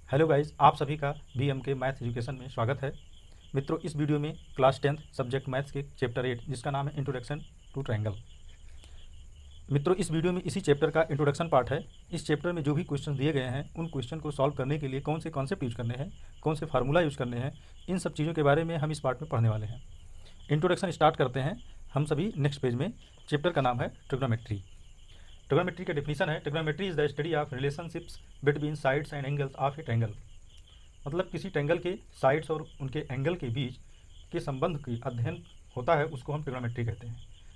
Hello guys, आप सभी का बीएम के मैथ एजुकेशन में स्वागत है। मित्रों, इस वीडियो में क्लास 10th सब्जेक्ट मैथ्स के चैप्टर 8 जिसका नाम है इंट्रोडक्शन टू ट्रायंगल। मित्रों, इस वीडियो में इसी चैप्टर का इंट्रोडक्शन पार्ट है। इस चैप्टर में जो भी क्वेश्चन दिए गए हैं उन क्वेश्चन को सॉल्व करने के लिए कौन से कॉन्सेप्ट यूज करने हैं, कौन से फार्मूला यूज करने हैं, इन सब चीज़ों के बारे में हम इस पार्ट में पढ़ने वाले हैं। इंट्रोडक्शन स्टार्ट करते हैं हम सभी नेक्स्ट पेज में। चैप्टर का नाम है ट्रिग्नोमेट्री। ट्रिग्नोमेट्री का डेफिनेशन है, trigonometry is the study of relationships between sides and angles of A triangle. मतलब किसी ट्रायंगल के साइड्स और उनके एंगल के बीच के संबंध की अध्ययन होता है, उसको हम ट्रिग्नोमेट्री कहते हैं।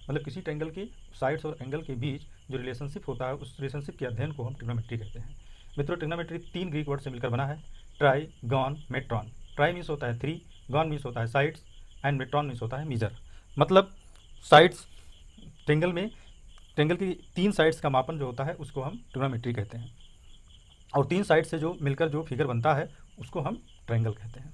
मतलब किसी ट्रायंगल के साइड्स और एंगल के बीच जो रिलेशनशिप होता है, उस रिलेशनशिप के अध्ययन को हम ट्रिग्नोमेट्री कहते हैं। मित्रों, ट्रिग्नोमेट्री 3 ग्रीक वर्ड से मिलकर बना है, ट्राई, गॉन, मेट्रॉन। ट्राई मीन्स होता है 3, गॉन मीन्स होता है साइड्स एंड मेट्रॉन मीन्स होता है मीजर। मतलब साइड्स, ट्रायंगल की 3 साइड्स का मापन जो होता है उसको हम ट्रिग्नोमेट्री कहते हैं, और 3 साइड से जो मिलकर जो फिगर बनता है उसको हम ट्रायंगल कहते हैं।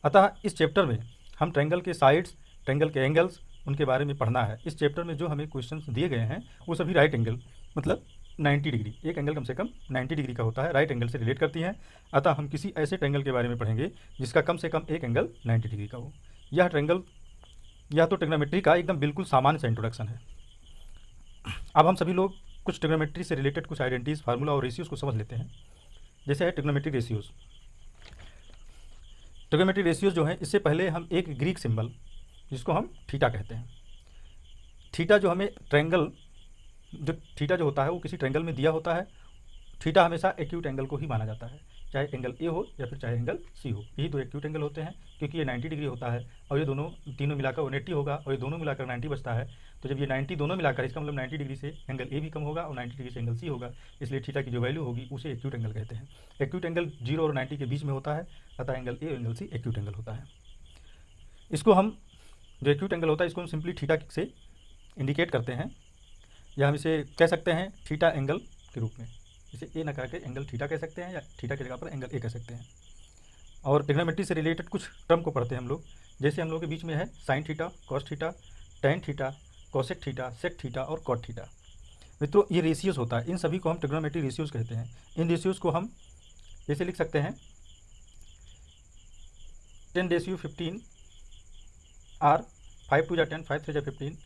अतः इस चैप्टर में हम ट्रायंगल के साइड्स, ट्रायंगल के एंगल्स, उनके बारे में पढ़ना है। इस चैप्टर में जो हमें क्वेश्चंस दिए गए हैं वो सभी राइट एंगल, मतलब 90 डिग्री, एक एंगल कम से कम 90 डिग्री का होता है, राइट एंगल से रिलेट करती हैं। अतः हम किसी ऐसे ट्रायंगल के बारे में पढ़ेंगे जिसका कम से कम एक एंगल 90 डिग्री का हो। यह ट्रायंगल, यह तो ट्रिग्नोमेट्री का एकदम बिल्कुल सामान्य सा इंट्रोडक्शन है। अब हम सभी लोग कुछ ट्रिग्नोमेट्री से रिलेटेड कुछ आइडेंटिटीज, फार्मूला और रेशियोज को समझ लेते हैं। जैसे है ट्रिग्नोमेट्रिक रेशियोज। ट्रिग्नोमेट्रिक रेशियोज जो है, इससे पहले हम एक ग्रीक सिंबल जिसको हम थीटा कहते हैं, थीटा जो हमें ट्रायंगल, जो थीटा जो होता है वो किसी ट्रायंगल में दिया होता है। थीटा हमेशा एक्यूट एंगल को ही माना जाता है, चाहे एंगल ए हो या फिर चाहे एंगल सी हो। यही दो एक्यूट एंगल होते हैं, क्योंकि ये 90 डिग्री होता है और ये दोनों तीनों मिलाकर 180 होगा और ये दोनों मिलाकर 90 बचता है। तो जब ये 90 दोनों मिलाकर, इसका मतलब 90 डिग्री से एंगल ए भी कम होगा और 90 डिग्री से एंगल सी होगा, इसलिए थीटा की जो वैल्यू होगी उसे एक्यूट एंगल कहते हैं। एक्यूट एंगल 0 और 90 के बीच में होता है, अतः एंगल ए और एंगल सी एक्यूट एंगल होता है। इसको हम, जो एक्यूट एंगल होता है इसको हम सिंपली थीटा से इंडिकेट करते हैं, या हम इसे कह सकते हैं थीटा एंगल के रूप में। इसे ए न करके एंगल थीटा कह सकते हैं, या थीटा की जगह पर एंगल ए कह सकते हैं। और ट्रिग्नोमेट्री से रिलेटेड कुछ टर्म को पढ़ते हैं हम लोग। जैसे हम लोग के बीच में है sine theta, cos theta, tan theta, cosec theta, sec theta और कॉट थीटा। मित्रों, ये रेशियोज होता है, इन सभी को हम ट्रिग्नोमेट्री रेशियोज कहते हैं। इन रेशियोज को हम जैसे लिख सकते हैं 10^15 आर 5 2 जा 10, 5 3 जा 15,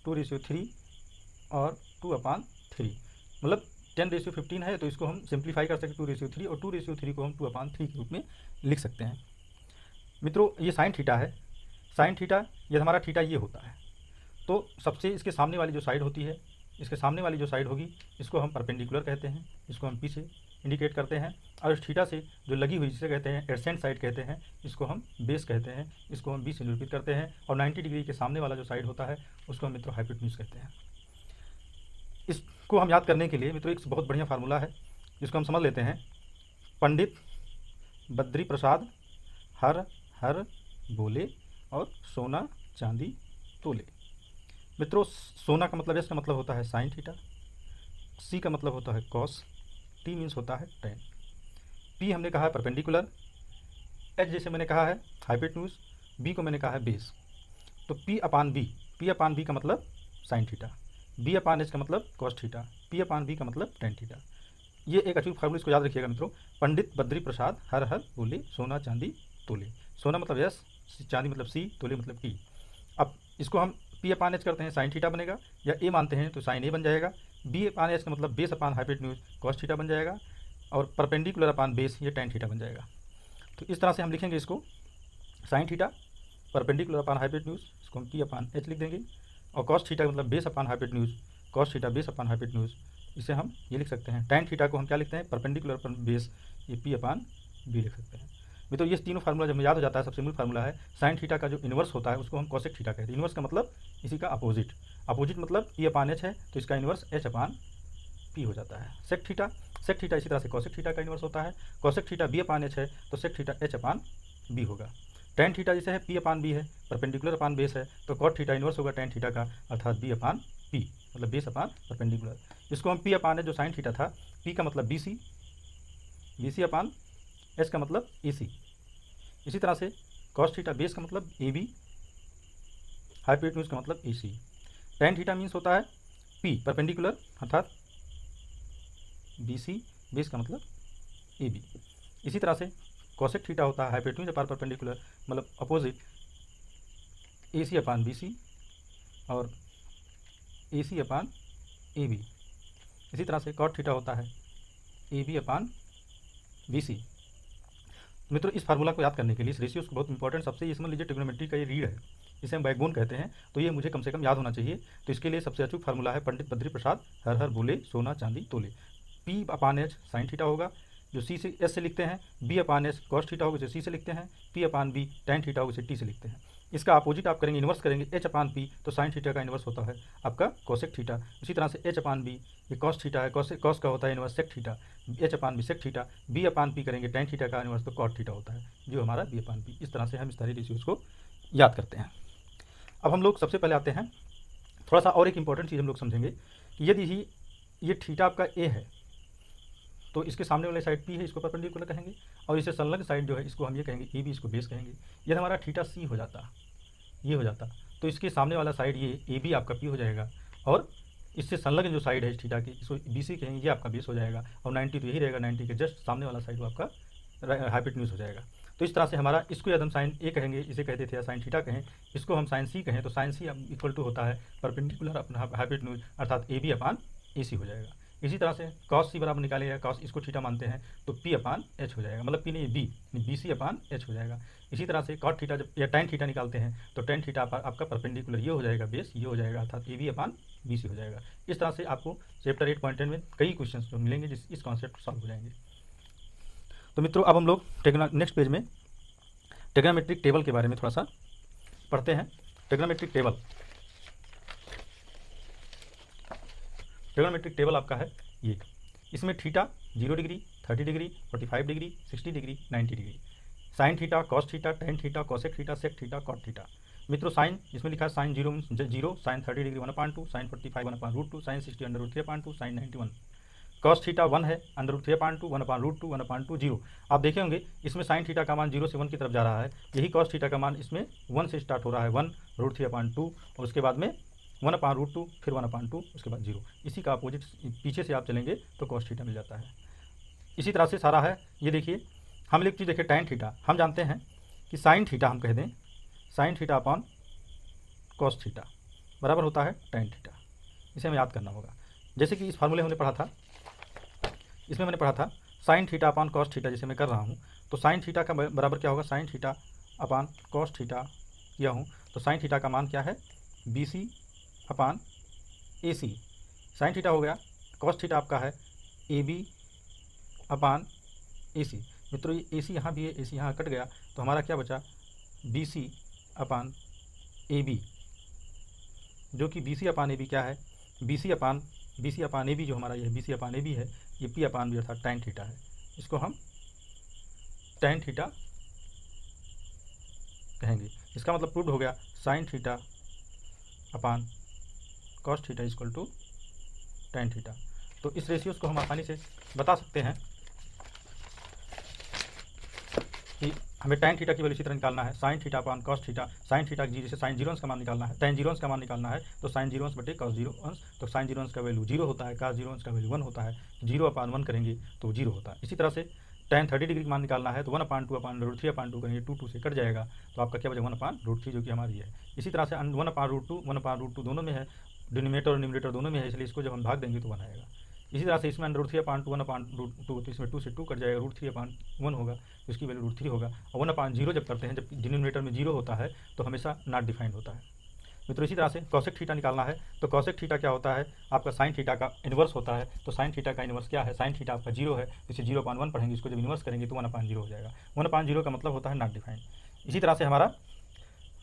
2:3 और 2/3। मतलब 10:15 है तो इसको हम सिंप्लीफाई कर सकते हैं 2:3, और 2:3 को हम 2/3 के रूप में लिख सकते हैं। मित्रों, ये साइन थीटा है। साइन थीटा, ये हमारा थीटा ये होता है। तो सबसे इसके सामने वाली जो साइड होती है, इसके सामने वाली जो साइड होगी, इसको हम परपेंडिकुलर कहते हैं, इसको हम पी से इंडिकेट करते हैं। और इस थीटा से जो लगी हुई, जिसे कहते हैं एडसेंट साइड कहते हैं, इसको हम बेस कहते हैं, इसको हम बी से निरूपित करते हैं। और 90 डिग्री के सामने वाला जो साइड होता है उसको हम मित्रों हाइपोटेन्यूज कहते हैं। इसको हम याद करने के लिए मित्रों एक बहुत बढ़िया फार्मूला है जिसको हम समझ लेते हैं। पंडित बद्री प्रसाद हर हर बोले और सोना चांदी तोले। मित्रों, सोना का मतलब, एस का मतलब होता है साइन थीटा, सी का मतलब होता है कॉस, टी मीन्स होता है टेन, पी हमने कहा है परपेंडिकुलर, एच जैसे मैंने कहा है हाइपोटेन्यूज, बी को मैंने कहा है बेस। तो पी अपान बी का मतलब sine theta, B upon H का मतलब cos theta, P upon B का मतलब टेन थीटा। ये एक अचूक फार्मूला, इसको याद रखिएगा मित्रों। पंडित बद्री प्रसाद हर हर बोले सोना चांदी तोले। सोना मतलब एस, चांदी मतलब सी, तोले मतलब टी। अब इसको हम पी अपान एच करते हैं, साइन थीटा बनेगा, या ए मानते हैं तो साइन ए बन जाएगा। बी अपान एच का मतलब base upon hypotenuse cos theta बन जाएगा, और परपेंडिकुलर अपान बेस ये टेन थीटा बन जाएगा। तो इस तरह से हम लिखेंगे इसको, साइन थीटा परपेंडिकुलर अपान हाइपोटेन्यूज, इसको हम पी अपान एच लिख देंगे। और कॉस थीटा का मतलब base upon hypotenuse, cos theta base upon hypotenuse, इसे हम ये लिख सकते हैं। टैन थीटा को हम क्या लिखते हैं, परपेंडिकुलर अपन बेस, ये पी अपान बी लिख सकते हैं। तो ये तीनों फार्मूला जब हमें याद हो जाता है, सबसे मूल फार्मूला है साइन थीटा का जो इन्वर्स होता है उसको हम कोसेक थीटा कहते हैं। इन्वर्स का मतलब इसी का अपोजिट, अपोजिट मतलब पी अपान एच है तो इसका इन्वर्स एच अपान पी हो जाता है। सेक थीटा इसी तरह से कोसेक थीटा का इन्वर्स होता है। Cosec theta B upon H है तो सेक थीटा एच अपान बी होगा। टैन थीटा जैसे है पी अपान बी है, परपेंडिकुलर अपान बेस है, तो कॉट थीटा इन्वर्स होगा टैन थीटा का, अर्थात बी अपान पी, मतलब बेस अपान परपेंडिकुलर। इसको हम पी अपान एच जो साइन थीटा था, पी का मतलब बी सी अपान एच का मतलब ए सी। इसी तरह से कॉस थीटा बेस का मतलब ए बी, हाइपोटेन्यूज का मतलब ए सी। टैन थीटा मीन्स होता है पी परपेंडिकुलर, अर्थात बी सी, बेस का मतलब ए बी। इसी तरह से कॉसेक थीटा होता है हाइपोटेन्यूज अपान परपेंडिकुलर, मतलब अपोजिट ए सी अपान बी सी और ए सी अपान ए बी। इसी तरह से कॉट थीटा होता है ए बी अपान बी सी। मित्रों इस फार्मूला को याद करने के लिए, इस रेशियोज को बहुत इंपॉर्टेंट, सबसे ये समझ लीजिए ट्रिग्नोमेट्री का ये रीढ़ है, इसे हम बैकबोन कहते हैं, तो ये मुझे कम से कम याद होना चाहिए। तो इसके लिए सबसे अचूक फार्मूला है पंडित बद्री प्रसाद हर हर बोले सोना चांदी तोले। P upon H sine theta होगा जो सी से एस से लिखते हैं, B upon H cos theta होगा जो सी से लिखते हैं, P upon B tan theta होगा जो टी से लिखते हैं। इसका अपोजिट आप करेंगे, इन्वर्स करेंगे, एच अपान पी तो साइन थीटा का इन्वर्स होता है आपका कोसेक थीटा। इसी तरह से एच अपान बी ये कॉस थीटा है, कॉस का होता है इन्वर्स सेक थीटा, एच अपान बी सेक थीटा। बी अपान पी करेंगे टैन थीटा का इन्वर्स तो कॉट थीटा होता है जो हमारा बी अपान पी। इस तरह से हम इस सारी रेशियोज को याद करते हैं। अब हम लोग सबसे पहले आते हैं, थोड़ा सा और एक इंपॉर्टेंट चीज़ हम लोग समझेंगे कि यदि ही ये थीटा आपका ए है तो इसके सामने वाले साइड पी है, इसको परपेंडिकुलर कहेंगे, और इससे संलग्न साइड जो है इसको हम ये कहेंगे ए बी, इसको बेस कहेंगे। यदि हमारा थीटा सी हो जाता, ये हो जाता, तो इसके सामने वाला साइड ये ए बी आपका पी हो जाएगा, और इससे संलग्न जो साइड है इस थीटा की इसको बी सी कहेंगे, ये आपका बेस हो जाएगा, और 90 तो यही रहेगा, 90 के जस्ट सामने वाला साइड वो आपका हाइपोटेन्यूज हो जाएगा। तो इस तरह से हमारा, इसको यदि हम साइन ए कहेंगे, इसे कहते थे, या साइन थीटा कहें, इसको हम साइन सी कहें, तो साइन सी इक्वल टू होता है परपेंडिकुलर अपना हाइपोटेन्यूज अर्थात ए बी अपान ए सी हो जाएगा। इसी तरह से कॉस सी बराबर निकालेगा, कॉस इसको थीटा मानते हैं तो पी अपान एच हो जाएगा, मतलब पी नहीं बी सी अपान एच हो जाएगा। इसी तरह से कॉट थीटा जब या टैन थीटा निकालते हैं तो टैन थीटा आपका परपेंडिकुलर ये हो जाएगा बेस, ये हो जाएगा अर्थात ए बी अपान बी सी हो जाएगा। इस तरह से आपको चैप्टर 8.10 में कई क्वेश्चन जो मिलेंगे जिस इस कॉन्सेप्ट सॉल्व हो जाएंगे। तो मित्रों अब हम लोग नेक्स्ट पेज में ट्रिग्नोमेट्रिक टेबल के बारे में थोड़ा सा पढ़ते हैं। ट्रिग्नोमेट्रिक टेबल आपका है ये, इसमें theta 0 degree, 30 degree, 45 degree, 60 degree, 90 degree, sine theta, cos theta, tan theta, cosec theta, sec theta, cot theta. मित्रों साइन इसमें लिखा है sine 0, sine 30 degree 1/2, sine 45 1/√2, sine 60 √3/2, sine 91। Cos theta 1 है, √3/2, 1/√2, 1/2 0। आप देखे होंगे इसमें साइन थीटा का मान 0 से 1 की तरफ जा रहा है, यही कॉस थीटा का मान इसमें 1 से स्टार्ट हो रहा है, 1 √3/2 और उसके बाद में 1/√2 फिर 1/2 उसके बाद 0। इसी का अपोजिट पीछे से आप चलेंगे तो कॉस थीटा मिल जाता है। इसी तरह से सारा है, ये देखिए हम एक चीज़ देखिए टैन थीटा, हम जानते हैं कि साइन थीटा हम कह दें sine theta upon cos theta बराबर होता है टैन थीटा। इसे हमें याद करना होगा। जैसे कि इस फार्मूले हमने पढ़ा था, इसमें मैंने पढ़ा था sine theta upon cos theta, जैसे मैं कर रहा हूँ तो साइन थीटा का बराबर क्या होगा, sine theta upon cos theta किया हूँ तो साइन थीटा का मान क्या है, बी सी अपॉन ए सी। साइन थीटा हो गया, कॉस थीटा आपका है ए बी अपॉन ए सी। मित्रों ये ए सी यहाँ भी है, ए सी यहाँ कट गया तो हमारा क्या बचा, B C upon A B, जो कि B C upon A B क्या है, बी सी अपान ए बी जो हमारा ये B C upon A B है, ये पी अपान बी अर्थात टैन थीटा है। इसको हम टैन थीटा कहेंगे। इसका मतलब प्रूव्ड हो गया sine theta upon cos theta equal to tan theta. तो इस रेशियोज को हम आसानी से बता सकते हैं कि हमें टैन थीटा की वैल्यू इसी तरह निकालना है, sine theta upon cos theta, sine theta की जैसे साइन 0 अंश का मान निकालना है, टैन 0 अंश का मान निकालना है तो साइन 0 अंश बटे कॉस 0 अंश, तो साइन 0 अंश का वैल्यू 0 होता है, कॉस 0 अंश का वैल्यू 1 होता है, 0/1 करेंगे तो 0 होता है। इसी तरह से टैन 30 डिग्री का मान निकालना है तो 1/2/√3/2 करेंगे, 2 से कट जाएगा तो आपका क्या बचा 1/√3 जो कि हमारी है। इसी तरह से 1/√2 दोनों में है, डिनोमिनेटर और न्यूमरेटर दोनों में है, इसलिए इसको जब हम भाग देंगे तो 1 आएगा। इसी तरह से इसमें √3/2 1/2 तो इसमें 2 से 2 कट जाएगा, √3/1 होगा तो इसकी वैल्यू √3 होगा। और 1/0 जब करते हैं, जब डिनोमिनेटर में 0 होता है तो हमेशा नॉट डिफाइंड होता है। मित्रों इसी तरह से कॉसेक थीटा निकालना है तो कॉसेक थीटा क्या होता है, आपका साइन थीटा का इन्वर्स होता है। तो साइन थीटा का इन्वर्स क्या है, साइन थीटा आपका 0 है, इसे 0/1 पढ़ेंगे, इसको जब इन्वर्स करेंगे तो 1/0 हो जाएगा। 1/0 का मतलब होता है नॉट डिफाइंड। इसी तरह से हमारा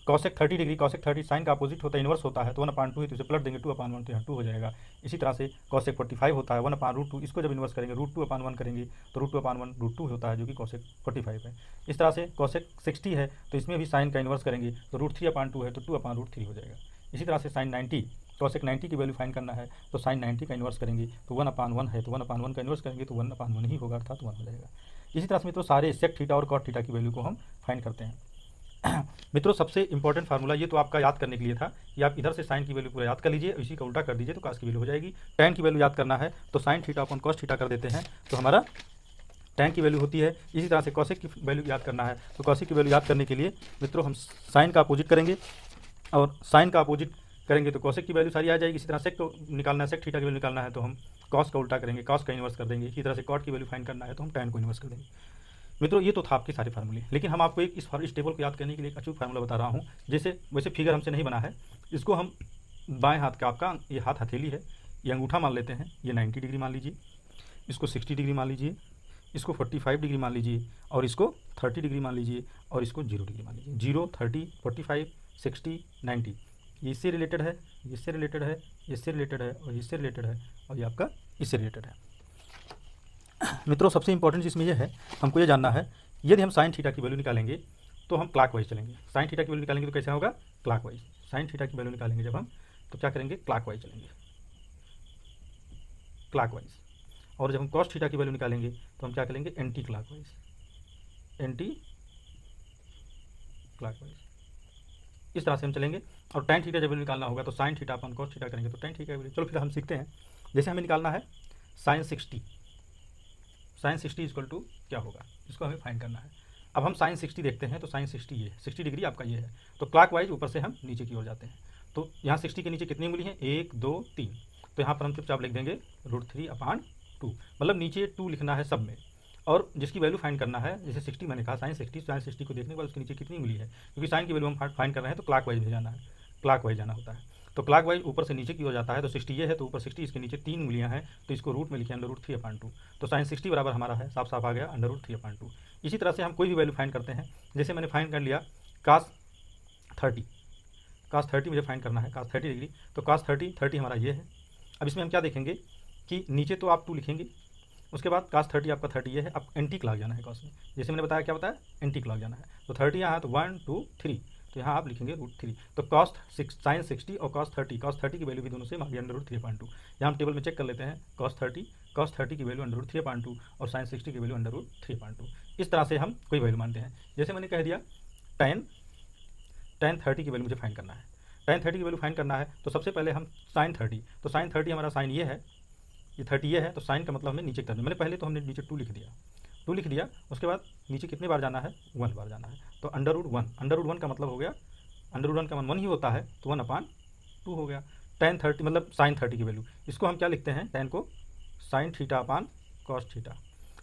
कॉसेक 30 डिग्री, कॉसेक 30 साइन का अपोजिट होता है, इन्वर्स होता है तो 1/2 है तो इसे प्लट देंगे 2/1 तो यहाँ 2 हो जाएगा। इसी तरह से कॉसेक 45 होता है 1/√2, इसको जब इन्वर्स करेंगे √2/1 करेंगे तो √2/1 √2 होता है जो कि कॉसेक 45 है। इस तरह से कॉसेक 60 है तो इसमें भी साइन का इन्वर्स करेंगे तो √3/2 है तो 2/√3 हो जाएगा। इसी तरह से साइन 90, कॉसेक 90 की वैल्यू फाइंड करना है तो साइन 90 का इन्वर्स करेंगे तो 1/1 है तो 1/1 का इन्वर्स करेंगे तो 1/1 ही होगा अर्थात 1 हो जाएगा। इसी तरह से मित्रों सारे सेक थीटा और कॉट थीटा की वैल्यू को हम फाइंड करते हैं। मित्रों सबसे इंपॉर्टेंट फार्मूला ये तो आपका याद करने के लिए था कि आप इधर से साइन की वैल्यू पूरा याद कर लीजिए, इसी का उल्टा कर दीजिए तो कास की वैल्यू हो जाएगी। टैन की वैल्यू याद करना है तो sine theta upon cos theta कर देते हैं तो हमारा टैन की वैल्यू होती है। इसी तरह से कॉसेक की वैल्यू याद करना है, तो कॉसेक की वैल्यू याद करने के लिए मित्रों हम साइन का अपोजिट करेंगे, और साइन का अपोजिट करेंगे तो कॉसेक की वैल्यू सारी आ जाएगी। इसी तरह सेक को निकालना है, सेक थीटा की वैल्यू निकालना है तो हम कॉस का उल्टा करेंगे, कॉस का इन्वर्स कर देंगे। इसी तरह से कॉट की वैल्यू फाइंड करना है तो हम टैन को इन्वर्स कर देंगे। मित्रों ये तो था आपके सारे फार्मूले, लेकिन हम आपको इस टेबल को याद करने के लिए एक अचूक फार्मूला बता रहा हूँ। जैसे वैसे फिगर हमसे नहीं बना है, इसको हम बाएं हाथ का, आपका ये हाथ हथेली है, ये अंगूठा मान लेते हैं, ये 90 डिग्री मान लीजिए, इसको 60 डिग्री मान लीजिए, इसको 45 डिग्री मान लीजिए, और इसको 30 डिग्री मान लीजिए, और इसको 0 डिग्री मान लीजिए। 0, 30, 45, 60, 90 ये इससे रिलेटेड है, इससे रिलेटेड है, इससे रिलेटेड है, और इससे रिलेटेड है, और ये आपका इससे रिलेटेड है। मित्रों सबसे इंपॉर्टेंट चीज़ में ये है, हमको ये जानना है यदि हम साइन थीटा की वैल्यू निकालेंगे तो हम क्लॉकवाइज चलेंगे। साइन थीटा की वैल्यू निकालेंगे तो कैसा होगा? क्लॉकवाइज। साइन थीटा की वैल्यू निकालेंगे जब हम, तो क्या करेंगे? क्लॉकवाइज चलेंगे, क्लॉकवाइज। और जब हम कॉस थीटा की वैल्यू निकालेंगे तो हम क्या करेंगे? Anti clockwise, anti clockwise. इस तरह से हम चलेंगे। और टैन थीटा जब वैल्यू निकालना होगा तो साइन थीटा अपन कॉस थीटा करेंगे तो टैन थीटा की वैल्यू। चलो फिर हम सीखते हैं। जैसे हमें निकालना है साइन 60, साइन 60 इक्वल टू क्या होगा, इसको हमें फाइंड करना है। अब हम साइन 60 देखते हैं तो साइन 60 ये है, 60 डिग्री आपका ये है, तो क्लॉकवाइज ऊपर से हम नीचे की ओर जाते हैं। तो यहाँ 60 के नीचे कितनी उंगली है? 1, 2, 3। तो यहाँ पर हम चुपचाप लिख देंगे √3/2, मतलब नीचे 2 लिखना है सब में। और जिसकी वैल्यू फाइंड करना है, जैसे 60 मैंने कहा साइन 60 को देखने के बाद उसके नीचे कितनी उंगली है, क्योंकि साइन की वैल्यू हम फाइंड कर रहे हैं तो क्लॉकवाइज में जाना है, क्लॉकवाइज जाना होता है। तो क्लॉकवाइज ऊपर से नीचे की ओर जाता है, तो 60 ये है तो ऊपर 60, इसके नीचे 3 उंगलियां हैं, तो इसको रूट में लिखे √3/2। तो साइन 60 बराबर हमारा है, साफ साफ आ गया √3/2। इसी तरह से हम कोई भी वैल्यू फाइंड करते हैं। जैसे मैंने फाइंड कर लिया cos 30, cos 30 मुझे फाइंड करना है, cos 30 डिग्री, तो cos 30 हमारा ये है। अब इसमें हम क्या देखेंगे कि नीचे तो आप 2 लिखेंगे, उसके बाद cos 30 आपका 30 ये है। अब एंटी क्लॉक जाना है cos में, जैसे मैंने बताया, क्या बताया? एंटी क्लॉक जाना है। तो 30 यहाँ है तो 1, 2, 3, तो यहाँ आप लिखेंगे √3। तो साइन 60 और cos 30 की वैल्यू भी दोनों से आ गया √3/2। यहाँ हम टेबल में चेक कर लेते हैं, cos 30 की वैल्यू √3/2 और साइन 60 की वैल्यू √3/2। इस तरह से हम कोई वैल्यू मानते हैं। जैसे मैंने कह दिया tan 30 की वैल्यू मुझे फाइंड करना है, tan 30 की वैल्यू फाइंड करना है, तो सबसे पहले हम साइन 30, तो साइन 30 हमारा साइन ये है, ये 30 ये है, तो साइन का मतलब हमें नीचे करना है। मैंने पहले तो हमने नीचे 2 लिख दिया, 2 लिख दिया, उसके बाद नीचे कितने बार जाना है? 1 बार जाना है। तो √1 का मतलब हो गया, √1 का मान 1 ही होता है, तो 1/2 हो गया। tan 30 मतलब साइन 30 की वैल्यू, इसको हम क्या लिखते हैं? tan को साइन θ/cos थीटा।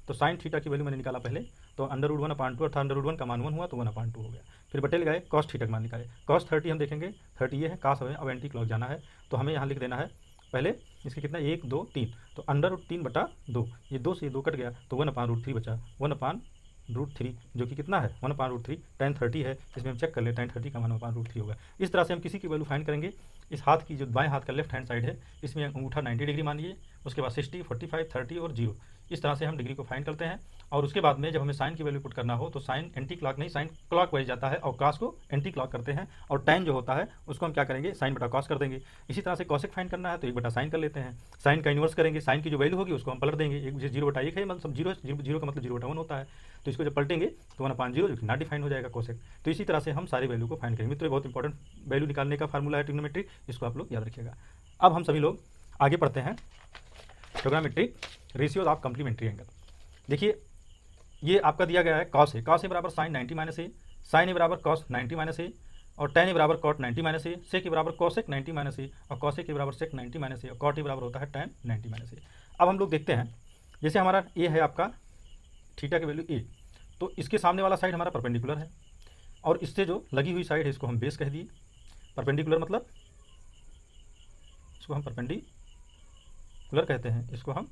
तो साइन थीटा की वैल्यू मैंने निकाला पहले, तो √1/2 अर्थात √1 का मान 1 हुआ तो 1/2 हो गया। फिर बटे लगाए, cos थीटा का मान निकाले, cos 30 हम देखेंगे 30 ये है, cos हमें अब एंटी क्लॉक जाना है, तो हमें यहाँ लिख देना है पहले इसके कितना 1, 2, 3, तो √3/2, ये 2 से 2 कट गया तो 1/√3 बचा, 1/√3 जो कि कितना है? 1/√3। tan 30 है, इसमें हम चेक कर लेते हैं, tan 30 का मान 1/√3 होगा। इस तरह से हम किसी की वैल्यू फाइंड करेंगे। इस हाथ की जो बाएं हाथ का लेफ्ट हैंड साइड है, इसमें अंगूठा 90 डिग्री मानिए, उसके बाद 60, 45, 30 और 0, इस तरह से हम डिग्री को फाइंड करते हैं। और उसके बाद में जब हमें साइन की वैल्यू पुट करना हो तो साइन एंटी क्लॉक नहीं, साइन क्लॉक वाइज जाता है, और cos को एंटी क्लॉक करते हैं, और tan जो होता है उसको हम क्या करेंगे? साइन बटा cos कर देंगे। इसी तरह से cosec फाइंड करना है तो 1/sin कर लेते हैं, साइन का इन्वर्स करेंगे, साइन की जो वैल्यू होगी उसको हम पलट देंगे, 0/1 है, मतलब 0 का मतलब 0/1 होता है, तो इसको जब पलटेंगे तो 1/0 जो कि नॉट डिफाइन हो जाएगा cosec। तो इसी तरह से हम सारे वैल्यू को फाइंड करेंगे। तो ये बहुत इंपॉर्टेंट वैल्यू निकालने का फार्मूला है ट्रिग्नोमेट्री, इसको आप लोग याद रखिएगा। अब हम सभी लोग आगे पढ़ते हैं trigonometric ratios of complementary angle. देखिए ये आपका दिया गया है cos a बराबर साइन 90 - a, साइन a बराबर cos 90 - a, और tan a बराबर cot 90 - a, sec a बराबर cosec 90 - a, और cosec a बराबर sec 90 - a, और cot a बराबर होता है tan 90 - a। अब हम लोग देखते हैं, जैसे हमारा a है आपका थीटा की वैल्यू a, तो इसके सामने वाला साइड हमारा परपेंडिकुलर है, और इससे जो लगी हुई साइड है इसको हम बेस कह दिए। परपेंडिकुलर मतलब इसको हम परपेंडिकुलर कहते हैं, इसको हम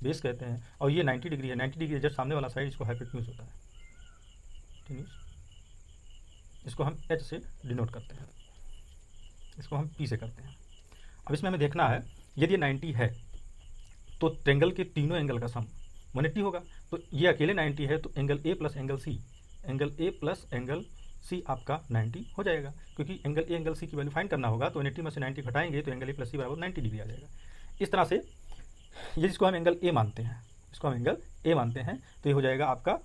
बेस कहते हैं, और ये 90 डिग्री है, 90 डिग्री जस्ट सामने वाला साइड, इसको हाइपोटेन्यूज होता है, ठीक है। इसको हम h से डिनोट करते हैं, इसको हम p से करते हैं। अब इसमें हमें देखना है, यदि 90 है तो ट्रेंगल के तीनों एंगल का सम 180 होगा। तो ये अकेले 90 है तो angle a plus angle c आपका 90 हो जाएगा, क्योंकि एंगल a एंगल c की वैल्यू फाइंड करना होगा, तो 180 में से 90 घटाएंगे तो एंगल a प्लस c बराबर 90 डिग्री आ जाएगा। इस तरह से ये जिसको हम एंगल a मानते हैं, इसको हम एंगल a मानते हैं, तो ये हो जाएगा आपका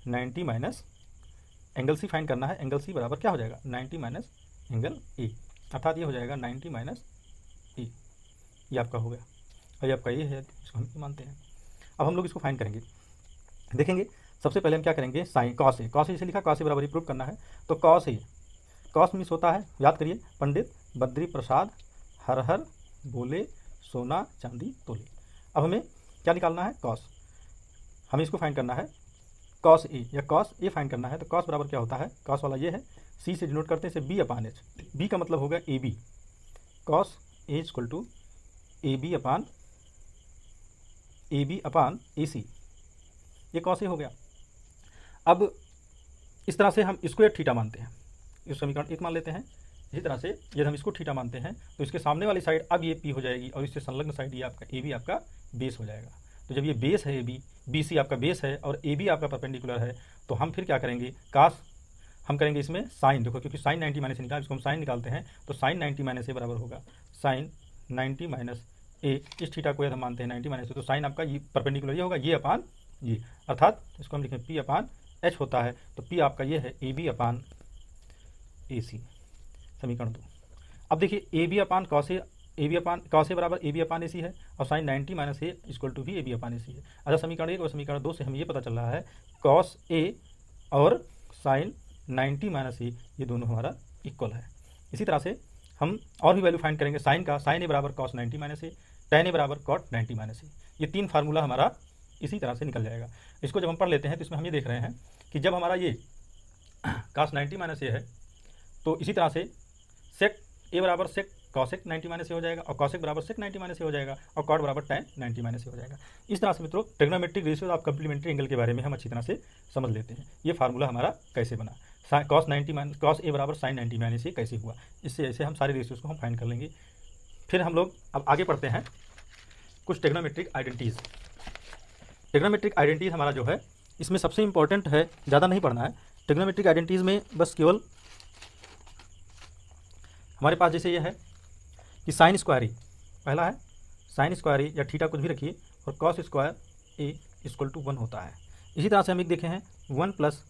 90 माइनस एंगल c फाइंड करना है, एंगल c बराबर क्या हो जाएगा? 90 माइनस एंगल a, अर्थात ये हो जाएगा 90 माइनस a, ये आपका हो गया, और ये आपका ये है, इसको हम मानते हैं। अब हम लोग इसको फाइंड करेंगे। देखेंगे सबसे पहले हम क्या करेंगे, sine cos A, cos A जैसे लिखा, कॉस ए बराबर ही प्रूव करना है। तो कॉस ए, कॉस मीन्स होता है, याद करिए, पंडित बद्री प्रसाद हर हर बोले सोना चांदी तोले। अब हमें क्या निकालना है, कॉस, हमें इसको फाइंड करना है कॉस ए, या कॉस ए फाइंड करना है। तो कॉस बराबर क्या होता है, कॉस वाला ये है, सी से डिनोट करते हैं इसे बी अपान एच, बी का मतलब होगा A B, cos A equal to A B upon A C, ये कॉस ए हो गया। अब इस तरह से हम इसको एक थीटा मानते हैं, इस समीकरण एक मान लेते हैं। इसी तरह से यदि हम इसको थीटा मानते हैं तो इसके सामने वाली साइड अब ये पी हो जाएगी और इससे संलग्न साइड ये आपका ए बी आपका बेस हो जाएगा। तो जब ये बेस है ए बी, बी सी आपका बेस है और ए बी आपका परपेंडिकुलर है, तो हम फिर क्या करेंगे, काश हम करेंगे इसमें साइन, देखो क्योंकि साइन 90 माइनस निकाल, इसको हम साइन निकालते हैं तो साइन 90 माइनस ए बराबर होगा साइन 90 माइनस ए, इस थीटा को यदि हम मानते हैं 90 माइनस ए, तो साइन आपका ये परपेंडिकुलर ये होगा ये अपान ये, अर्थात इसको हम लिखें पी अपान एच होता है। तो पी आपका ये है ए बी अपान ए सी, समीकरण 2। अब देखिए A B upon cos A B upon cos A बराबर A B upon A C है और sine 90 minus A equal to भी A B upon A C है। अच्छा, समीकरण 1 और समीकरण 2 से हमें ये पता चल रहा है कॉस ए और साइन 90 माइनस ए ये दोनों हमारा इक्वल है। इसी तरह से हम और भी वैल्यू फाइंड करेंगे साइन का, साइन ए बराबर कॉस 90 माइनस ए, टेन ए बराबर कॉट 90 माइनस ए, ये तीन फार्मूला हमारा इसी तरह से निकल जाएगा। इसको जब हम पढ़ लेते हैं तो इसमें हम ये देख रहे हैं कि जब हमारा ये कॉस 90 माइनस ए है तो इसी तरह से सेक ए बराबर सेक कॉसेक 90 माइनस ए हो जाएगा और कॉसेक बराबर सेक 90 माइनस ए हो जाएगा और कॉट बराबर टैन 90 माइनस ए हो जाएगा। इस तरह से मित्रों trigonometric ratio of complementary angle के बारे में हम अच्छी तरह से समझ लेते हैं। ये फार्मूला हमारा कैसे बना, कॉस 90 माइनस कॉस ए बराबर साइन 90 माइनस ए कैसे हुआ, इससे ऐसे हम सारे रेशियोज को हम फाइंड कर लेंगे। फिर हम लोग अब आगे पढ़ते हैं कुछ ट्रिग्नोमेट्रिक आइडेंटिटीज। ट्रिग्नोमेट्रिक आइडेंटिटीज हमारा जो है इसमें सबसे इंपॉर्टेंट है, ज़्यादा नहीं पढ़ना है। ट्रिग्नोमेट्रिक आइडेंटिटीज में बस केवल हमारे पास जैसे ये है कि साइन स्क्वायर ए, पहला है साइन स्क्वायर ए या थीटा कुछ भी रखिए और cos square A equal to 1 होता है। इसी तरह से हम एक देखे हैं 1 plus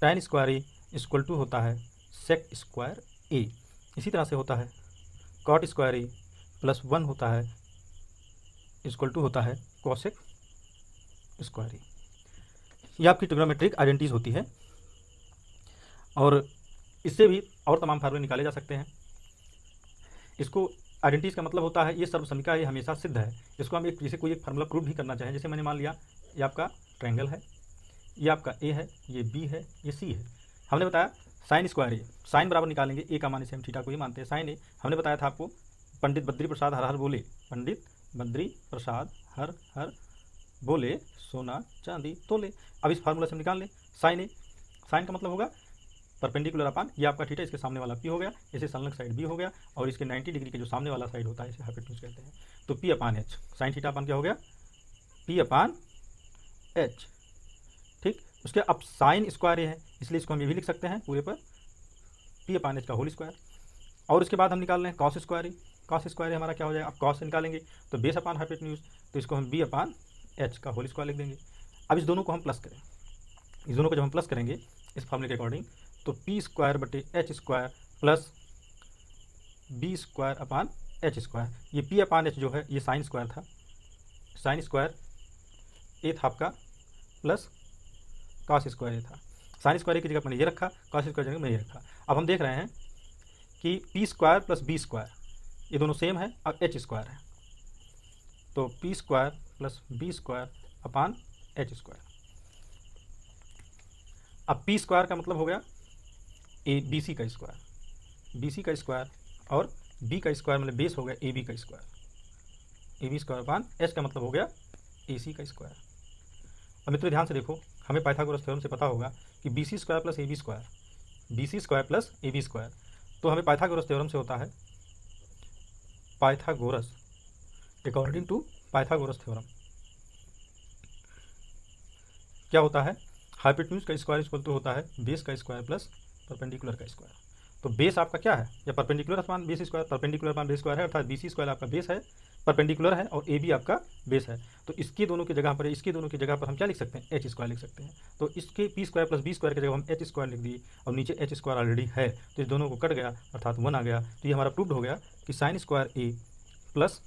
tan square A equal to होता है सेक स्क्वायर ए। इसी तरह से होता है कॉट स्क्वायर ए प्लस 1 होता है इक्वल टू होता है कॉसेक स्क्वायर ए। ये आपकी ट्रिग्नोमेट्रिक आइडेंटिटीज होती है और इससे भी और तमाम फार्मूले निकाले जा सकते हैं। इसको आइडेंटिटीज का मतलब होता है ये सर्वसमिका, ये हमेशा सिद्ध है। इसको हम एक जैसे कोई एक फार्मूला प्रूव भी करना चाहें, जैसे मैंने मान लिया ये आपका ट्रायंगल है, ये आपका ए है, ये बी है, ये सी है। हमने बताया साइन स्क्वायर ए, साइन बराबर निकालेंगे ए का मान, से हम थीटा को ये मानते हैं साइन ए। हमने बताया था आपको पंडित बद्री प्रसाद हर हर बोले, पंडित बद्री प्रसाद हर हर बोले सोना चांदी तोले। अब इस फार्मूला से हम निकाल लें साइन ए, साइन का मतलब होगा परपेंडिकुलर अपान ये आपका थीटा, इसके सामने वाला पी हो गया, इसे संलग्न साइड बी हो गया और इसके 90 डिग्री के जो सामने वाला साइड होता है इसे हाइपोटेन्यूज कहते हैं। तो P upon H, sine theta अपान क्या हो गया पी अपान एच, ठीक। उसके अब साइन स्क्वायर है इसलिए इसको हम ये भी लिख सकते हैं पूरे पर पी अपान एच का होल स्क्वायर। और उसके बाद हम निकाल रहे हैं कॉस स्क्वायर ए, कॉस स्क्वायर हमारा क्या हो जाएगा, अब कॉस से निकालेंगे तो बेस अपान हाइपोटेन्यूज, तो इसको हम बी अपान एच का होल स्क्वायर लिख देंगे। अब इस दोनों को हम प्लस करें, इस दोनों को जब हम प्लस करेंगे इस फार्मूले के अकॉर्डिंग तो पी स्क्वायर बटे H square plus B square upon H square. ये पी अपान एच जो है ये साइन स्क्वायर था, साइन स्क्वायर ए था आपका प्लस कॉस स्क्वायर ए था। साइन स्क्वायर की जगह मैंने ये रखा, कॉस स्क्वायर जगह मैंने ये रखा। अब हम देख रहे हैं कि P square plus B square ये दोनों सेम है और एच स्क्वायर है, तो P square plus B square upon H square. अब पी स्क्वायर का मतलब हो गया ए बी सी का स्क्वायर, बी सी का स्क्वायर और बी का स्क्वायर मतलब बेस हो गया ए बी का square, A B square upon H का मतलब हो गया ए सी का स्क्वायर। अब मित्रों ध्यान से देखो, हमें पाइथागोरस थ्योरम से पता होगा कि B C square plus A B square, B C square plus A B square, तो हमें पाइथागोरस थ्योरम से होता है Pythagoras, according to Pythagoras theorem क्या होता है, हाइपोटेन्यूज का स्क्वायर इक्वल टू होता है बेस का स्क्वायर प्लस परपेंडिकुलर का स्क्वायर। तो बेस आपका क्या है, या परपेंडिकुलर अपान बेस स्क्वायर, परपेंडिकुलर अपान बेस स्क्वायर है, अर्थात बी सी स्क्वायर आपका बेस है, परपेंडिकुलर है और ए बी आपका बेस है। तो इसके दोनों की जगह पर, इसके दोनों की जगह पर हम क्या लिख सकते हैं, एच स्क्वायर लिख सकते हैं। तो इसके P square plus B square की जगह हम एच स्क्वायर लिख दिए और नीचे एच स्क्वायर ऑलरेडी है तो इस दोनों को कट गया अर्थात 1 आ गया। तो ये हमारा प्रूव्ड हो गया कि साइन स्क्वायर ए प्लस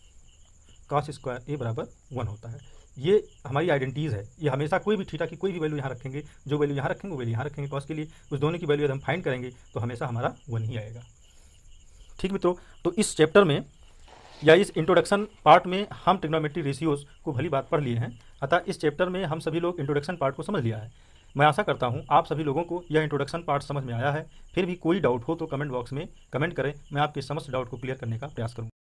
कॉस स्क्वायर ए बराबर 1 होता है। ये हमारी आइडेंटिटीज़ है। ये हमेशा कोई भी थीटा की कोई भी वैल्यू यहाँ रखेंगे, जो वैल्यू यहाँ रखेंगे वो वैल्यू यहाँ रखेंगे कॉस के लिए, उस दोनों की वैल्यू अगर हम फाइंड करेंगे तो हमेशा हमारा 1 ही आएगा। ठीक मित्रों, तो इस चैप्टर में या इस इंट्रोडक्शन पार्ट में हम ट्रिग्नोमेट्री रेशियोज को भली बात पढ़ लिए हैं। अतः इस चैप्टर में हम सभी लोग इंट्रोडक्शन पार्ट को समझ लिया है। मैं आशा करता हूँ आप सभी लोगों को यह इंट्रोडक्शन पार्ट समझ में आया है। फिर भी कोई डाउट हो तो कमेंट बॉक्स में कमेंट करें, मैं आपके समस्त डाउट को क्लियर करने का प्रयास करूँगा।